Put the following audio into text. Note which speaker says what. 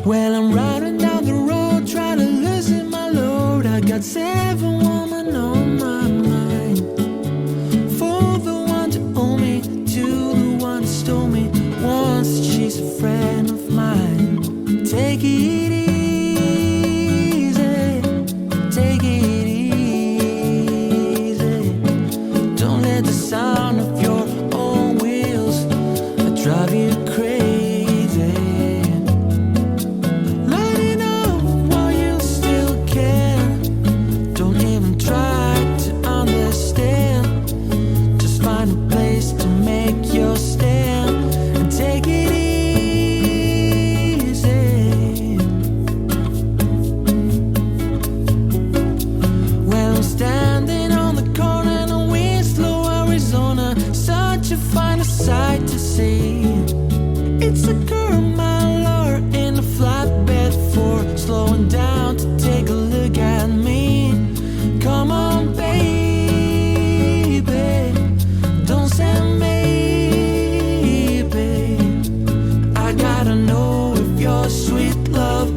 Speaker 1: Well, I'm riding down the road trying to loosen my load. I got 7 women on my mind. For the one to owe me, to the one who stole me once, she's a friend of mine. Take it easy, take it easy. Don't let the sound of your own wheels drive you crazy. Sight to see. It's a girl, my lord, in a flatbed for slowing down to take a look at me. Come on, baby, don't say maybe. I gotta know if your sweet love